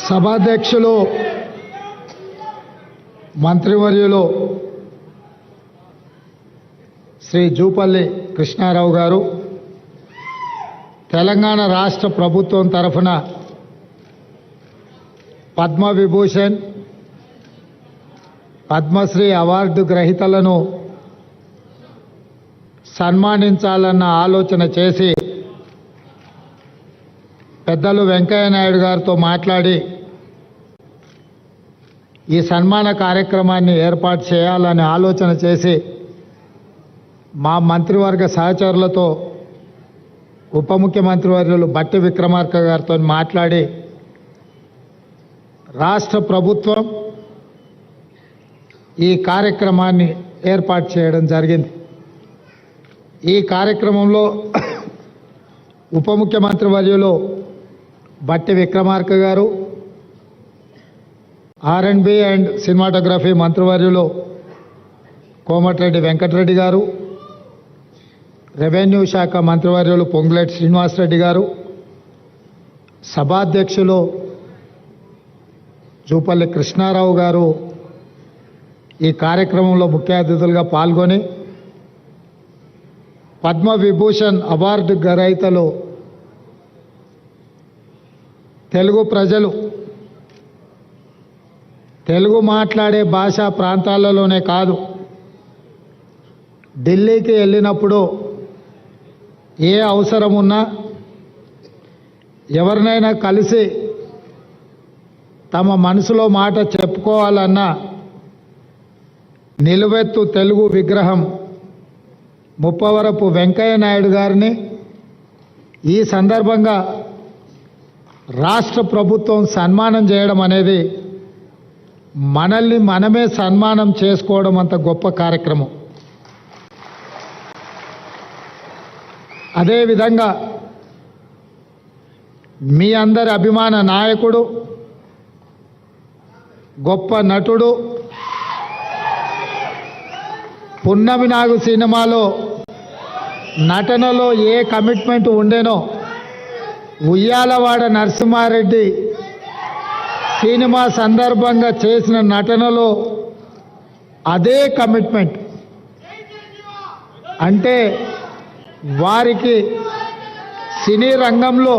సభాధ్యక్షులు మంత్రివర్యులు శ్రీ జూపల్లి కృష్ణారావు గారు తెలంగాణ రాష్ట్ర ప్రభుత్వం తరఫున పద్మవిభూషణ్ పద్మశ్రీ అవార్డు గ్రహీతలను సన్మానించాలన్న ఆలోచన చేసి పెద్దలు వెంకయ్య నాయుడు గారితో మాట్లాడి ఈ సన్మాన కార్యక్రమాన్ని ఏర్పాటు చేయాలని ఆలోచన చేసి మా మంత్రివర్గ సహచరులతో ఉప ముఖ్యమంత్రి వర్యులు బట్టి విక్రమార్క గారితో మాట్లాడి రాష్ట్ర ప్రభుత్వం ఈ కార్యక్రమాన్ని ఏర్పాటు చేయడం జరిగింది. ఈ కార్యక్రమంలో ఉప ముఖ్యమంత్రి వర్యులు బట్టి విక్రమార్క గారు, R&B అండ్ సినిమాటోగ్రఫీ మంత్రివర్యులు కోమటిరెడ్డి వెంకటరెడ్డి గారు, రెవెన్యూ శాఖ మంత్రివర్యులు పొంగులేటి శ్రీనివాసరెడ్డి గారు, సభాధ్యక్షులు జూపల్లి కృష్ణారావు గారు ఈ కార్యక్రమంలో ముఖ్య అతిథులుగా పాల్గొని పద్మవిభూషణ్ అవార్డు గ్రహీతలు తెలుగు ప్రజలు తెలుగు మాట్లాడే భాషా ప్రాంతాలలోనే కాదు, ఢిల్లీకి వెళ్ళినప్పుడు ఏ అవసరం ఉన్నా ఎవరినైనా కలిసి తమ మనసులో మాట చెప్పుకోవాలన్నా నిలువెత్తు తెలుగు విగ్రహం ముప్పవరపు వెంకయ్య నాయుడు గారిని ఈ సందర్భంగా రాష్ట్ర ప్రభుత్వం సన్మానం చేయడం అనేది మనల్ని మనమే సన్మానం చేసుకోవడం అంత గొప్ప కార్యక్రమం. అదేవిధంగా మీ అందరి అభిమాన నాయకుడు, గొప్ప నటుడు, పున్నమి నాగు సినిమాలో నటనలో a commitment ఉండేనో Uyyalawada Narasimha Reddy cinema సందర్భంగా చేసిన నటనలో అదే కమిట్మెంట్. అంటే వారికి సినీ రంగంలో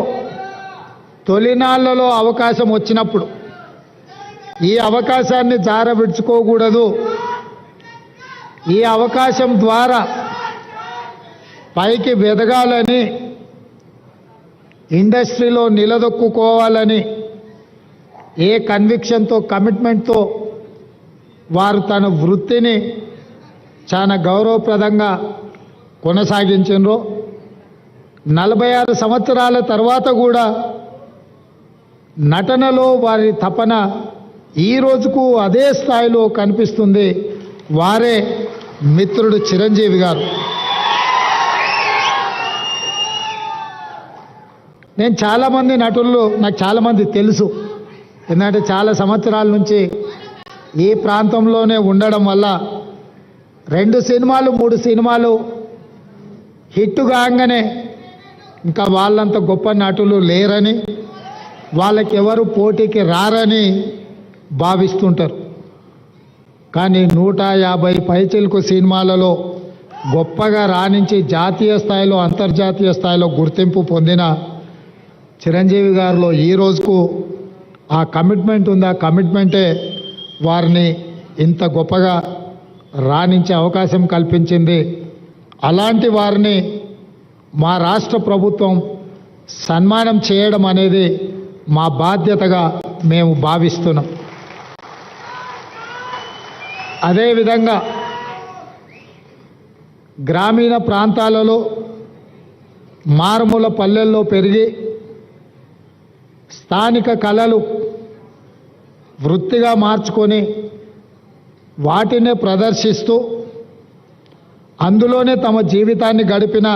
తొలినాళ్లలో అవకాశం వచ్చినప్పుడు ఈ అవకాశాన్ని జారవిడ్చుకోకూడదు, ఈ అవకాశం ద్వారా పైకి వెదగాలని, ఇండస్ట్రీలో నిలదొక్కుకోవాలని ఏ కన్విక్షన్తో కమిట్మెంట్తో వారు తన వృత్తిని చాలా గౌరవప్రదంగా కొనసాగించారో 46 సంవత్సరాల తర్వాత కూడా నటనలో వారి తపన ఈ రోజుకు అదే స్థాయిలో కనిపిస్తుంది. వారే మిత్రుడు చిరంజీవి గారు. నేను చాలామంది నటులు నాకు చాలామంది తెలుసు, ఎందుకంటే చాలా సంవత్సరాల నుంచి ఈ ప్రాంతంలోనే ఉండడం వల్ల 2 సినిమాలు 3 సినిమాలు హిట్ కాగానే ఇంకా వాళ్ళంత గొప్ప నటులు లేరని, వాళ్ళకి ఎవరు పోటీకి రారని భావిస్తుంటారు. కానీ 150 పైచిలకు సినిమాలలో గొప్పగా రాణించి జాతీయ స్థాయిలో అంతర్జాతీయ స్థాయిలో గుర్తింపు పొందిన చిరంజీవి గారిలో ఈ రోజుకు ఆ కమిట్మెంట్ ఉంది. ఆ కమిట్మెంటే వారిని ఇంత గొప్పగా రాణించే అవకాశం కల్పించింది. అలాంటి వారిని మా రాష్ట్ర ప్రభుత్వం సన్మానం చేయడం అనేది మా బాధ్యతగా మేము భావిస్తున్నాం. అదేవిధంగా గ్రామీణ ప్రాంతాలలో మారుమూల పల్లెల్లో పెరిగి స్థానిక కళలు వృత్తిగా మార్చుకొని వాటినే ప్రదర్శిస్తూ అందులోనే తమ జీవితాన్ని గడిపిన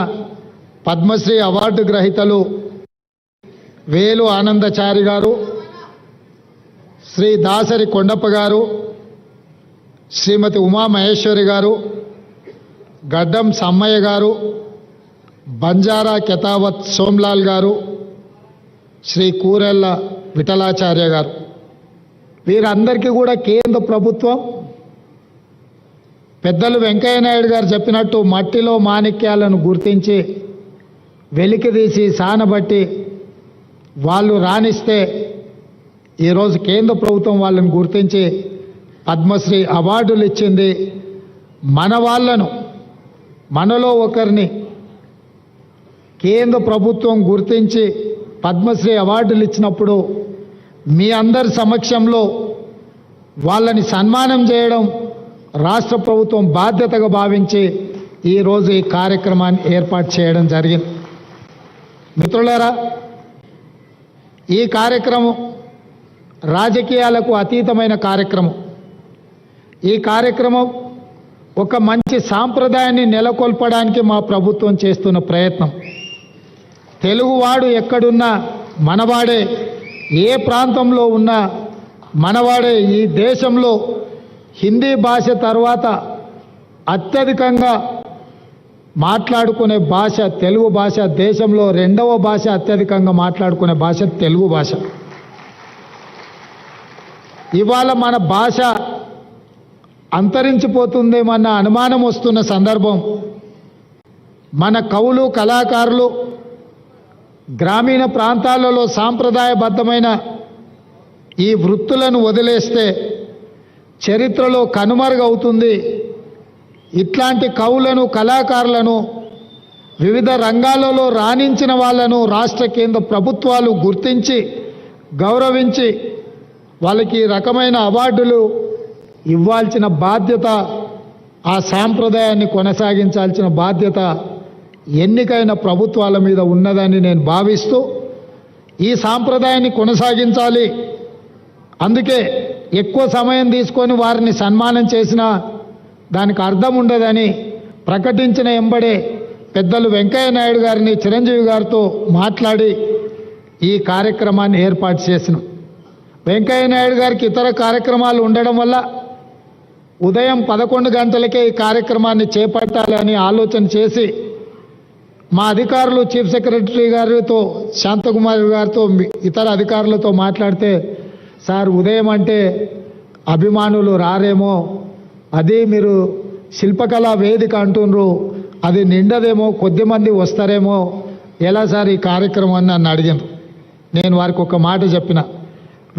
పద్మశ్రీ అవార్డు గ్రహీతలు వేలు ఆనందచారి గారు, శ్రీ దాసరి కొండప్ప గారు, శ్రీమతి ఉమామహేశ్వరి గారు, గడ్డం సమ్మయ్య గారు, బంజారా కెతావత్ సోమ్లాల్ గారు, శ్రీ కూరెళ్ళ విఠలాచార్య గారు, వీరందరికీ కూడా కేంద్ర ప్రభుత్వం పెద్దలు వెంకయ్య నాయుడు గారు చెప్పినట్టు మట్టిలో మాణిక్యాలను గుర్తించి వెలికితీసి సానబట్టి వాళ్ళు రాణిస్తే ఈరోజు కేంద్ర ప్రభుత్వం వాళ్ళని గుర్తించి పద్మశ్రీ అవార్డులు ఇచ్చింది. మన వాళ్ళను, మనలో ఒకరిని కేంద్ర ప్రభుత్వం గుర్తించి పద్మశ్రీ అవార్డులు ఇచ్చినప్పుడు మీ అందరి సమక్షంలో వాళ్ళని సన్మానం చేయడం రాష్ట్ర ప్రభుత్వం బాధ్యతగా భావించి ఈరోజు ఈ కార్యక్రమాన్ని ఏర్పాటు చేయడం జరిగింది. మిత్రులారా, ఈ కార్యక్రమం రాజకీయాలకు అతీతమైన కార్యక్రమం. ఈ కార్యక్రమం ఒక మంచి సాంప్రదాయాన్ని నెలకొల్పడానికి మా ప్రభుత్వం చేస్తున్న ప్రయత్నం. తెలుగువాడు ఎక్కడున్నా మనవాడే, ఏ ప్రాంతంలో ఉన్నా మనవాడే. ఈ దేశంలో హిందీ భాష తర్వాత అత్యధికంగా మాట్లాడుకునే భాష తెలుగు భాష. దేశంలో రెండవ భాష అత్యధికంగా మాట్లాడుకునే భాష తెలుగు భాష. ఇవాళ మన భాష అంతరించిపోతుందేమన్న అనుమానం వస్తున్న సందర్భం. మన కవులు, కళాకారులు గ్రామీణ ప్రాంతాలలో సాంప్రదాయబద్ధమైన ఈ వృత్తులను వదిలేస్తే చరిత్రలో కనుమరుగవుతుంది. ఇట్లాంటి కవులను, కళాకారులను, వివిధ రంగాలలో రాణించిన వాళ్ళను రాష్ట్ర కేంద్ర ప్రభుత్వాలు గుర్తించి గౌరవించి వాళ్ళకి రకమైన అవార్డులు ఇవ్వాల్సిన బాధ్యత, ఆ సాంప్రదాయాన్ని కొనసాగించాల్సిన బాధ్యత ఎన్నికైన ప్రభుత్వాల మీద ఉన్నదని నేను భావిస్తూ ఈ సాంప్రదాయాన్ని కొనసాగించాలి. అందుకే ఎక్కువ సమయం తీసుకొని వారిని సన్మానం చేసినా దానికి అర్థం ఉండదని ప్రకటించిన ఎంబడే పెద్దలు వెంకయ్య నాయుడు గారిని చిరంజీవి గారితో మాట్లాడి ఈ కార్యక్రమాన్ని ఏర్పాటు చేసినాం. వెంకయ్య నాయుడు గారికి ఇతర కార్యక్రమాలు ఉండడం వల్ల ఉదయం 11 గంటలకే ఈ కార్యక్రమాన్ని చేపట్టాలని ఆలోచన చేసి మా అధికారులు చీఫ్ సెక్రటరీ గారితో, శాంతకుమారి గారితో, ఇతర అధికారులతో మాట్లాడితే, సార్ ఉదయం అంటే అభిమానులు రారేమో, అది మీరు శిల్పకళా వేదిక అంటున్నారు, అది నిండదేమో, కొద్దిమంది వస్తారేమో, ఎలా సార్ ఈ కార్యక్రమం అని నన్ను అడిగాను. నేను వారికి ఒక మాట చెప్పిన,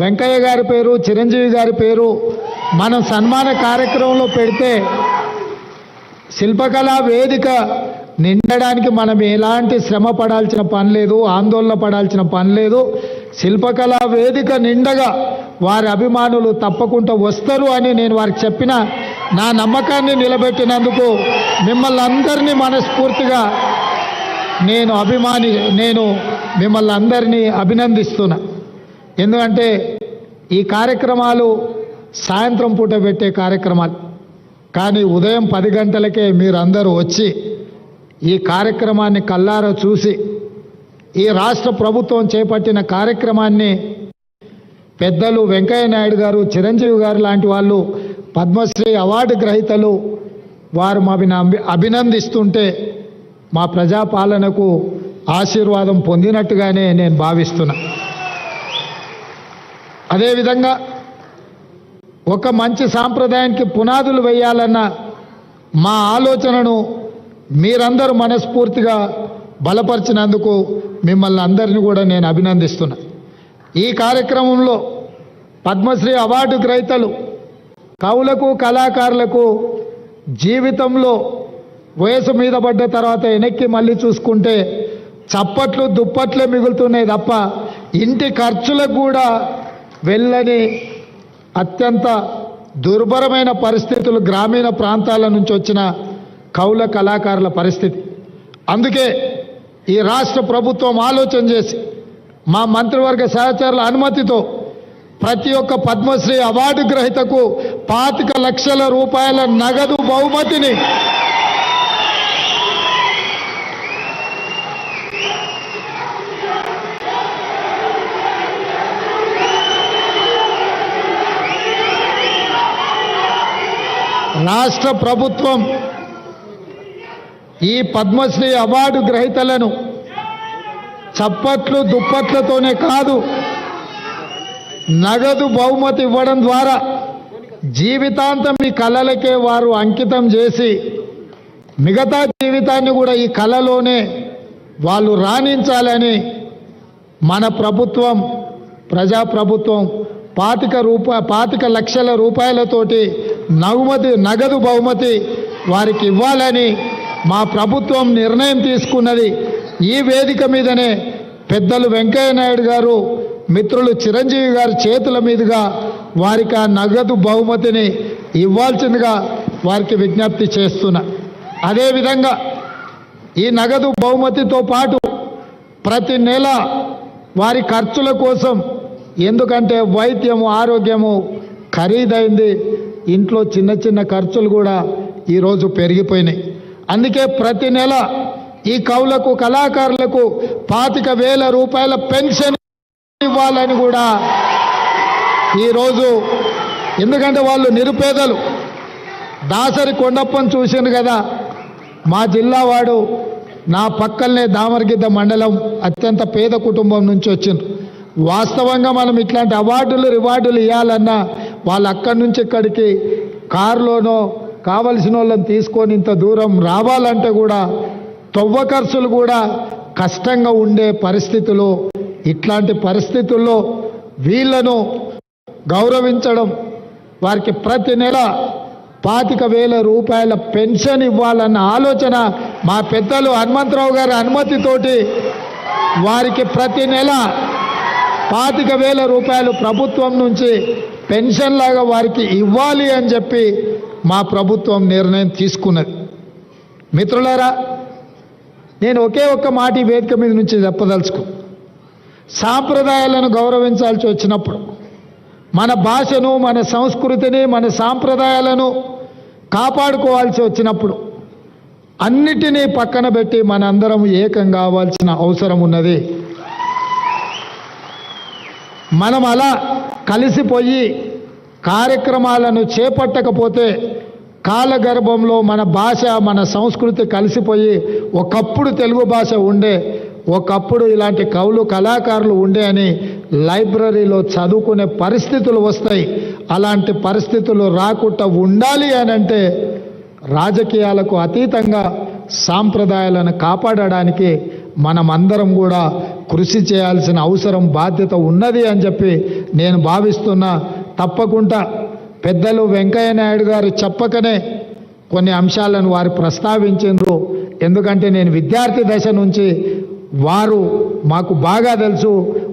వెంకయ్య గారి పేరు, చిరంజీవి గారి పేరు మనం సన్మాన కార్యక్రమంలో పెడితే శిల్పకళా వేదిక నిండడానికి మనం ఎలాంటి శ్రమ పడాల్సిన పని లేదు, ఆందోళన పడాల్సిన పని లేదు. శిల్పకళా వేదిక నిండగా వారి అభిమానులు తప్పకుండా వస్తారు అని నేను వారికి చెప్పిన. నా నమ్మకాన్ని నిలబెట్టినందుకు మిమ్మల్ని అందరినీ మనస్ఫూర్తిగా నేను మిమ్మల్ని అందరినీ అభినందిస్తున్నా. ఎందుకంటే ఈ కార్యక్రమాలు సాయంత్రం పూట పెట్టే కార్యక్రమాలు, కానీ ఉదయం 10 గంటలకే మీరందరూ వచ్చి ఈ కార్యక్రమాన్ని కల్లారా చూసి ఈ రాష్ట్ర ప్రభుత్వం చేపట్టిన కార్యక్రమాన్ని పెద్దలు వెంకయ్య నాయుడు గారు, చిరంజీవి గారు లాంటి వాళ్ళు, పద్మశ్రీ అవార్డు గ్రహీతలు, వారు మాకు అభినందిస్తుంటే మా ప్రజాపాలనకు ఆశీర్వాదం పొందినట్టుగానే నేను భావిస్తున్నా. అదేవిధంగా ఒక మంచి సాంప్రదాయానికి పునాదులు వేయాలన్న మా ఆలోచనను మీరందరూ మనస్ఫూర్తిగా బలపరిచినందుకు మిమ్మల్ని అందరినీ కూడా నేను అభినందిస్తున్నా. ఈ కార్యక్రమంలో పద్మశ్రీ అవార్డు గ్రహీతలు కవులకు, కళాకారులకు జీవితంలో వయసు మీద పడ్డ తర్వాత వెనక్కి మళ్ళీ చూసుకుంటే చప్పట్లు దుప్పట్లే మిగులుతున్నాయి తప్ప ఇంటి ఖర్చులకు కూడా వెళ్ళని అత్యంత దుర్భరమైన పరిస్థితులు గ్రామీణ ప్రాంతాల నుంచి వచ్చిన కవుల, కళాకారుల పరిస్థితి. అందుకే ఈ రాష్ట్ర ప్రభుత్వం ఆలోచన చేసి మా మంత్రివర్గ సహచరుల అనుమతితో ప్రతి ఒక్క పద్మశ్రీ అవార్డు గ్రహీతకు 25 లక్షల రూపాయల నగదు బహుమతిని రాష్ట్ర ప్రభుత్వం ఈ పద్మశ్రీ అవార్డు గ్రహీతలను చప్పట్లు దుప్పట్లతోనే కాదు, నగదు బహుమతి ఇవ్వడం ద్వారా జీవితాంతం ఈ కళలకే వారు అంకితం చేసి మిగతా జీవితాన్ని కూడా ఈ కళలోనే వాళ్ళు రాణించాలని మన ప్రభుత్వం ప్రజాప్రభుత్వం 25 లక్షల రూపాయలతోటి నగదు బహుమతి వారికి ఇవ్వాలని మా ప్రభుత్వం నిర్ణయం తీసుకున్నది. ఈ వేదిక మీదనే పెద్దలు వెంకయ్య నాయుడు గారు మిత్రులు చిరంజీవి గారి చేతుల మీదుగా వారికి ఆ నగదు బహుమతిని ఇవ్వాల్సిందిగా వారికి విజ్ఞప్తి చేస్తున్నా. అదేవిధంగా ఈ నగదు బహుమతితో పాటు ప్రతి నెల వారి ఖర్చుల కోసం, ఎందుకంటే వైద్యము ఆరోగ్యము ఖరీదైంది, ఇంట్లో చిన్న చిన్న ఖర్చులు కూడా ఈరోజు పెరిగిపోయినాయి. అందుకే ప్రతి నెల ఈ కవులకు కళాకారులకు 25,000 రూపాయల పెన్షన్ ఇవ్వాలని కూడా ఈరోజు, ఎందుకంటే వాళ్ళు నిరుపేదలు. దాసరి కొండప్పని చూసిండు కదా, మా జిల్లా వాడు, నా పక్కనే దామరగిద్ద మండలం అత్యంత పేద కుటుంబం నుంచి వచ్చింది. వాస్తవంగా మనం ఇట్లాంటి రివార్డులు ఇవ్వాలన్నా వాళ్ళు అక్కడి నుంచి ఇక్కడికి కారులోనో కావలసిన వాళ్ళని తీసుకొని ఇంత దూరం రావాలంటే కూడా తొవ్వ ఖర్చులు కూడా కష్టంగా ఉండే పరిస్థితులు. ఇట్లాంటి పరిస్థితుల్లో వీళ్లను గౌరవించడం, వారికి ప్రతి నెల 25,000 రూపాయల పెన్షన్ ఇవ్వాలన్న ఆలోచన మా పెద్దలు హనుమంతరావు గారి అనుమతితోటి వారికి ప్రతి నెల 25,000 రూపాయలు ప్రభుత్వం నుంచి పెన్షన్ లాగా వారికి ఇవ్వాలి అని చెప్పి మా ప్రభుత్వం నిర్ణయం తీసుకున్నది. మిత్రులారా, నేను ఒకే ఒక్క మాట ఈ వేదిక మీద నుంచి చెప్పదలుచుకు, సాంప్రదాయాలను గౌరవించాల్సి వచ్చినప్పుడు, మన భాషను, మన సంస్కృతిని, మన సాంప్రదాయాలను కాపాడుకోవాల్సి వచ్చినప్పుడు అన్నిటినీ పక్కన పెట్టి మనందరం ఏకం కావాల్సిన అవసరం ఉన్నది. మనం అలా కలిసిపోయి కార్యక్రమాలను చేపట్టకపోతే కాలగర్భంలో మన భాష, మన సంస్కృతి కలిసిపోయి, ఒకప్పుడు తెలుగు భాష ఉండే, ఒకప్పుడు ఇలాంటి కవులు కళాకారులు ఉండే అని లైబ్రరీలో చదువుకునే పరిస్థితులు వస్తాయి. అలాంటి పరిస్థితులు రాకుండా ఉండాలి అని అంటే రాజకీయాలకు అతీతంగా సాంప్రదాయాలను కాపాడడానికి మనమందరం కూడా కృషి చేయాల్సిన అవసరం, బాధ్యత ఉన్నది అని చెప్పి నేను భావిస్తున్నా. తప్పకుండా పెద్దలు వెంకయ్య నాయుడు గారు చెప్పకనే కొన్ని అంశాలను వారు ప్రస్తావించారు. ఎందుకంటే నేను విద్యార్థి దశ నుంచి, వారు మాకు బాగా తెలుసు,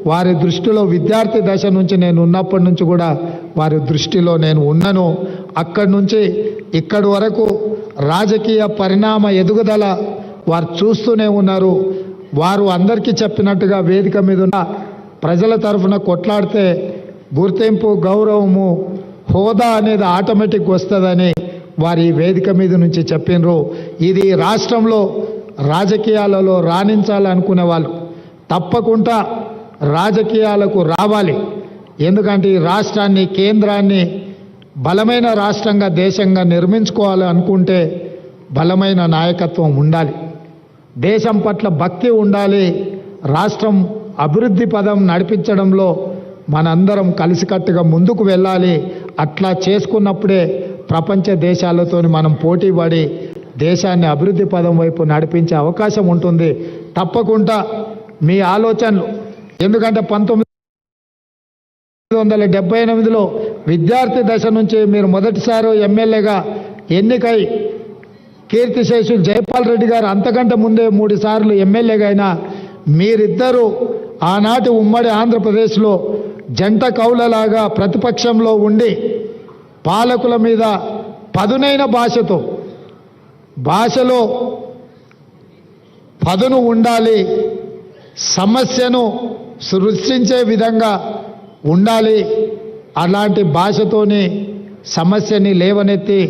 వారి దృష్టిలో విద్యార్థి దశ నుంచి నేను ఉన్నప్పటి నుంచి కూడా వారి దృష్టిలో నేను ఉన్నాను. అక్కడి నుంచి ఇక్కడి వరకు రాజకీయ పరిణామ ఎదుగుదల వారు చూస్తూనే ఉన్నారు. వారు అందరికీ చెప్పినట్టుగా వేదిక మీద ఉన్న ప్రజల తరఫున కొట్లాడితే గుర్తింపు, గౌరవము, హోదా అనేది ఆటోమేటిక్ వస్తుందని వారి వేదిక మీద నుంచి చెప్పినరు. ఇది రాష్ట్రంలో రాజకీయాలలో రాణించాలనుకునే వాళ్ళు తప్పకుండా రాజకీయాలకు రావాలి. ఎందుకంటే ఈ రాష్ట్రాన్ని, కేంద్రాన్ని బలమైన రాష్ట్రంగా, దేశంగా నిర్మించుకోవాలి అనుకుంటే బలమైన నాయకత్వం ఉండాలి, దేశం పట్ల భక్తి ఉండాలి. రాష్ట్రం అభివృద్ధి పదం నడిపించడంలో మనందరం కలిసికట్టుగా ముందుకు వెళ్ళాలి. అట్లా చేసుకున్నప్పుడే ప్రపంచ దేశాలతో మనం పోటీ పడి దేశాన్ని అభివృద్ధి పదం వైపు నడిపించే అవకాశం ఉంటుంది. తప్పకుండా మీ ఆలోచనలు, ఎందుకంటే 1978లో విద్యార్థి దశ నుంచి మీరు మొదటిసారి ఎమ్మెల్యేగా ఎన్నికై కీర్తిశేషులు జైపాల్ రెడ్డి గారు అంతకంటే ముందే 3 సార్లు ఎమ్మెల్యేగా అయినా మీరిద్దరూ ఆనాటి ఉమ్మడి ఆంధ్రప్రదేశ్లో జంట కౌలలాగా ప్రతిపక్షంలో ఉండి పాలకుల మీద పదునైన భాషలో పదును ఉండాలి, సమస్యను సృష్టించే విధంగా ఉండాలి. అలాంటి భాషతోని సమస్యని లేవనెత్తి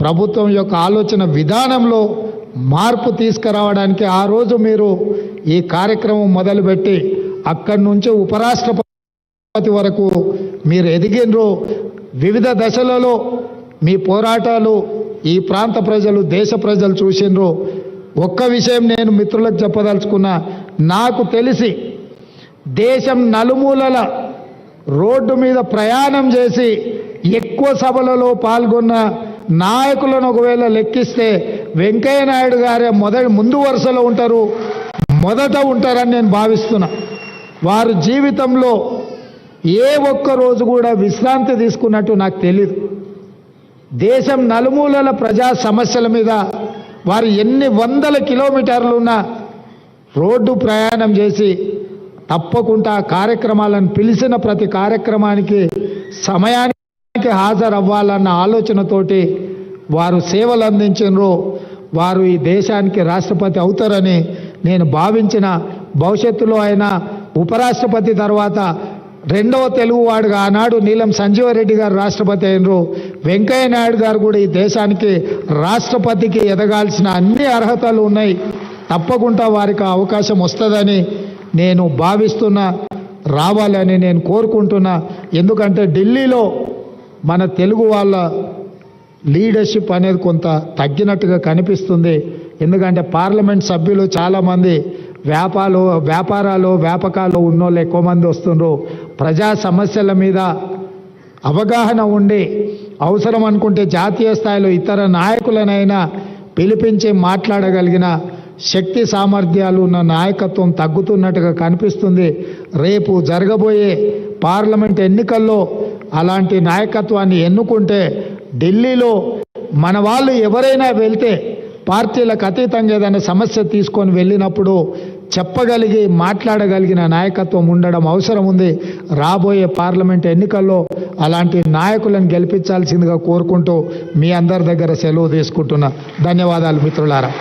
ప్రభుత్వం యొక్క ఆలోచన విధానంలో మార్పు తీసుకురావడానికి ఆ రోజు మీరు ఈ కార్యక్రమం మొదలుపెట్టి అక్కడి నుంచి ఉపరాష్ట్రపతి వరకు మీరు ఎదిగినరు. వివిధ దశలలో మీ పోరాటాలు ఈ ప్రాంత ప్రజలు, దేశ ప్రజలు చూసినరు. ఒక్క విషయం నేను మిత్రులకు చెప్పదలుచుకున్నా, నాకు తెలిసి దేశం నలుమూలల రోడ్డు మీద ప్రయాణం చేసి ఎక్కువ సభలలో పాల్గొన్న నాయకులను ఒకవేళ లెక్కిస్తే వెంకయ్య నాయుడు గారే ముందు వరుసలో ఉంటారు, మొదట ఉంటారని నేను భావిస్తున్నా. వారు జీవితంలో ఏ ఒక్క రోజు కూడా విశ్రాంతి తీసుకున్నట్టు నాకు తెలియదు. దేశం నలుమూలల ప్రజా సమస్యల మీద వారు ఎన్ని వందల కిలోమీటర్లున్న రోడ్డు ప్రయాణం చేసి తప్పకుండా కార్యక్రమాలను పిలిచిన ప్రతి కార్యక్రమానికి సమయానికి హాజరవ్వాలన్న ఆలోచనతోటి వారు సేవలు అందించినరు. వారు ఈ దేశానికి రాష్ట్రపతి అవుతారని నేను భావించిన. భవిష్యత్తులో ఆయన ఉపరాష్ట్రపతి తర్వాత రెండవ తెలుగువాడుగా ఆనాడు నీలం సంజీవరెడ్డి గారు రాష్ట్రపతి అయినరు. వెంకయ్య నాయుడు గారు కూడా ఈ దేశానికి రాష్ట్రపతికి ఎదగాల్సిన అన్ని అర్హతలు ఉన్నాయి. తప్పకుండా వారికి అవకాశం వస్తుందని నేను భావిస్తున్నా, రావాలని నేను కోరుకుంటున్నా. ఎందుకంటే ఢిల్లీలో మన తెలుగు వాళ్ళ లీడర్షిప్ అనేది కొంత తగ్గినట్టుగా కనిపిస్తుంది. ఎందుకంటే పార్లమెంట్ సభ్యులు చాలామంది వ్యాపకాలు ఉన్నోళ్ళు ఎక్కువ మంది వస్తుండ్రు. ప్రజా సమస్యల మీద అవగాహన ఉండి అవసరం అనుకుంటే జాతీయ స్థాయిలో ఇతర నాయకులనైనా పిలిపించి మాట్లాడగలిగిన శక్తి సామర్థ్యాలు ఉన్న నాయకత్వం తగ్గుతున్నట్టుగా కనిపిస్తుంది. రేపు జరగబోయే పార్లమెంట్ ఎన్నికల్లో అలాంటి నాయకత్వాన్ని ఎన్నుకుంటే ఢిల్లీలో మన వాళ్ళు ఎవరైనా వెళ్తే పార్టీలకు అతీతంగా ఏదైనా సమస్య తీసుకొని వెళ్ళినప్పుడు చెప్పగలిగి మాట్లాడగలిగిన నాయకత్వం ఉండడం అవసరం ఉంది. రాబోయే పార్లమెంట్ ఎన్నికల్లో అలాంటి నాయకులను గెలిపించాల్సిందిగా కోరుకుంటూ మీ అందరి దగ్గర సెలవు తీసుకుంటున్నా. ధన్యవాదాలు మిత్రులారా.